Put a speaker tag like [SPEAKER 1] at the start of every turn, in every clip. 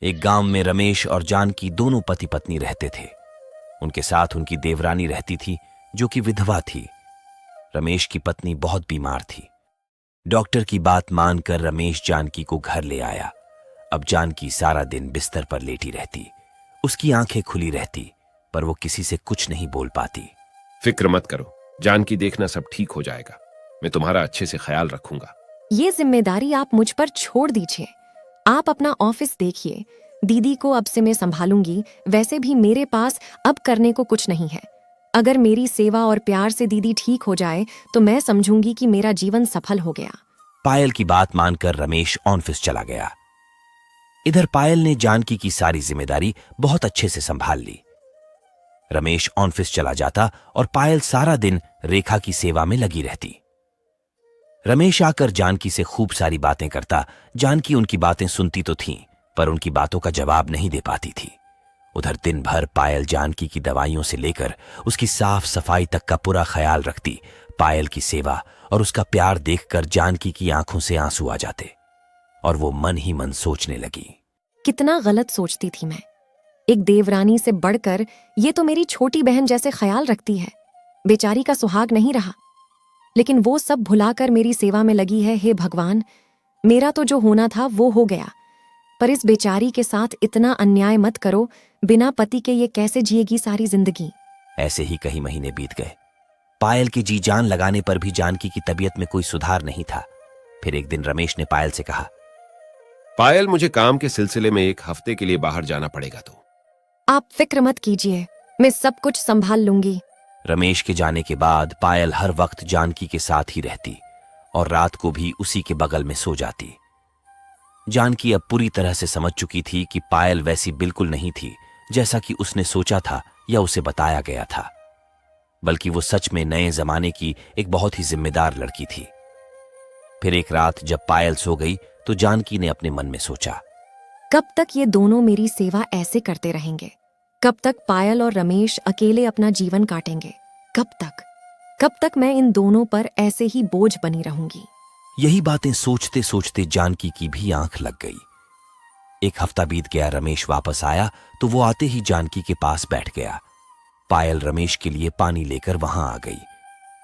[SPEAKER 1] एक गांव में रमेश और जानकी दोनों पति पत्नी रहते थे। उनके साथ उनकी देवरानी रहती थी, जो कि विधवा थी। रमेश की पत्नी बहुत बीमार थी। डॉक्टर की बात मानकर रमेश जानकी को घर ले आया। अब जानकी सारा दिन बिस्तर पर लेटी रहती। उसकी आंखें खुली रहती, पर वो किसी से कुछ नहीं बोल पाती।
[SPEAKER 2] फिक्र मत करो, जानकी देखना सब ठीक हो जाएगा। मैं तुम्हारा अच्छे से ख्याल रखूंगा।
[SPEAKER 3] ये जिम्मेदारी आप मुझ पर छोड़ दीजिए। आप अपना ऑफिस देखिए। दीदी को अब से मैं संभालूंगी। वैसे भी मेरे पास अब करने को कुछ नहीं है। अगर मेरी सेवा और प्यार से दीदी ठीक हो जाए तो मैं समझूंगी कि मेरा जीवन सफल हो गया।
[SPEAKER 1] पायल की बात मानकर रमेश ऑफिस चला गया। इधर पायल ने जानकी की सारी जिम्मेदारी बहुत अच्छे से संभाल ली। रमेश ऑफिस चला जाता और पायल सारा दिन रेखा की सेवा में लगी रहती। रमेश आकर जानकी से खूब सारी बातें करता। जानकी उनकी बातें सुनती तो थी, पर उनकी बातों का जवाब नहीं दे पाती थी। उधर दिन भर पायल जानकी की दवाइयों से लेकर उसकी साफ सफाई तक का पूरा ख्याल रखती। पायल की सेवा और उसका प्यार देखकर जानकी की आंखों से आंसू आ जाते और वो मन ही मन सोचने लगी,
[SPEAKER 3] कितना गलत सोचती थी मैं। एक देवरानी से बढ़कर ये तो मेरी छोटी बहन जैसे ख्याल रखती है। बेचारी का सुहाग नहीं रहा, लेकिन वो सब भुलाकर मेरी सेवा में लगी है। हे भगवान, मेरा तो जो होना था वो हो गया, पर इस बेचारी के साथ इतना अन्याय मत करो। बिना पति के ये कैसे जिएगी सारी जिंदगी।
[SPEAKER 1] ऐसे ही कई महीने बीत गए। पायल की जी जान लगाने पर भी जानकी की तबीयत में कोई सुधार नहीं था। फिर एक दिन रमेश ने पायल से कहा,
[SPEAKER 2] पायल, मुझे काम के सिलसिले में 1 हफ्ते के लिए बाहर जाना पड़ेगा। तो
[SPEAKER 3] आप फिक्र मत कीजिए, मैं सब कुछ संभाल लूंगी।
[SPEAKER 1] रमेश के जाने के बाद पायल हर वक्त जानकी के साथ ही रहती और रात को भी उसी के बगल में सो जाती। जानकी अब पूरी तरह से समझ चुकी थी कि पायल वैसी बिल्कुल नहीं थी जैसा कि उसने सोचा था या उसे बताया गया था, बल्कि वो सच में नए जमाने की एक बहुत ही जिम्मेदार लड़की थी। फिर एक रात जब पायल सो गई तो जानकी ने अपने मन में सोचा,
[SPEAKER 3] कब तक ये दोनों मेरी सेवा ऐसे करते रहेंगे? कब तक पायल और रमेश अकेले अपना जीवन काटेंगे? कब तक मैं इन दोनों पर ऐसे ही बोझ बनी रहूंगी?
[SPEAKER 1] यही बातें सोचते सोचते जानकी की भी आंख लग गई। 1 हफ्ता बीत गया। रमेश वापस आया तो वो आते ही जानकी के पास बैठ गया। पायल रमेश के लिए पानी लेकर वहां आ गई।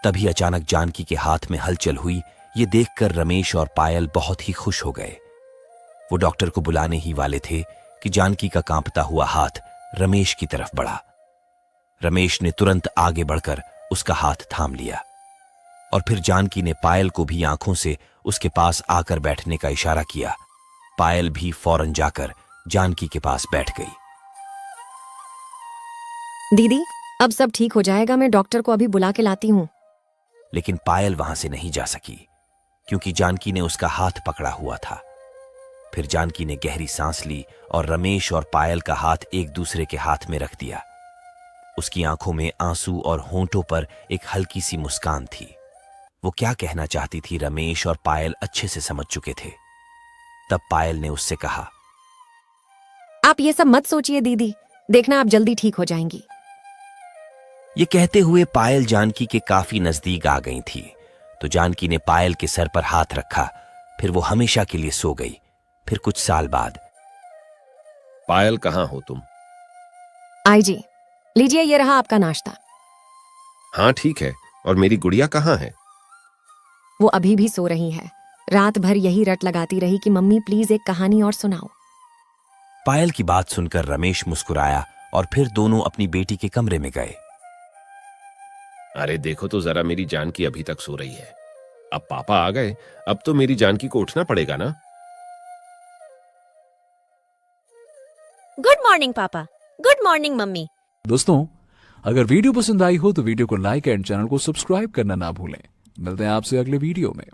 [SPEAKER 1] तभी अचानक जानकी के हाथ में हलचल हुई। ये देखकर रमेश और पायल बहुत ही खुश हो गए। वो डॉक्टर को बुलाने ही वाले थे कि जानकी का कांपता हुआ हाथ रमेश की तरफ बढ़ा। रमेश ने तुरंत आगे बढ़कर उसका हाथ थाम लिया और फिर जानकी ने पायल को भी आंखों से उसके पास आकर बैठने का इशारा किया। पायल भी फौरन जाकर जानकी के पास बैठ गई।
[SPEAKER 3] दीदी, अब सब ठीक हो जाएगा। मैं डॉक्टर को अभी बुला के लाती हूँ।
[SPEAKER 1] लेकिन पायल वहां से नहीं जा सकी क्योंकि जानकी ने उसका हाथ पकड़ा हुआ था। फिर जानकी ने गहरी सांस ली और रमेश और पायल का हाथ एक दूसरे के हाथ में रख दिया। उसकी आंखों में आंसू और होंठों पर एक हल्की सी मुस्कान थी। वो क्या कहना चाहती थी रमेश और पायल अच्छे से समझ चुके थे। तब पायल ने उससे कहा,
[SPEAKER 3] आप ये सब मत सोचिए दीदी, देखना आप जल्दी ठीक हो जाएंगी।
[SPEAKER 1] ये कहते हुए पायल जानकी के काफी नजदीक आ गई थी तो जानकी ने पायल के सर पर हाथ रखा। फिर वो हमेशा के लिए सो गई। फिर कुछ साल बाद,
[SPEAKER 2] पायल, कहां हो तुम?
[SPEAKER 3] आई जी, लीजिए ये रहा आपका नाश्ता।
[SPEAKER 2] हाँ ठीक है, और मेरी गुड़िया कहां है?
[SPEAKER 3] वो अभी भी सो रही है। रात भर यही रट लगाती रही कि मम्मी प्लीज एक कहानी और सुनाओ।
[SPEAKER 1] पायल की बात सुनकर रमेश मुस्कुराया और फिर दोनों अपनी बेटी के कमरे में गए।
[SPEAKER 2] अरे देखो तो जरा, मेरी जानकी अभी तक सो रही है। अब पापा आ गए, अब तो मेरी जानकी को उठना पड़ेगा ना।
[SPEAKER 4] गुड मॉर्निंग पापा। Good morning mummy.
[SPEAKER 5] दोस्तों, अगर वीडियो पसंद आई हो तो वीडियो को लाइक एंड चैनल को सब्सक्राइब करना ना भूलें। मिलते हैं आपसे अगले वीडियो में।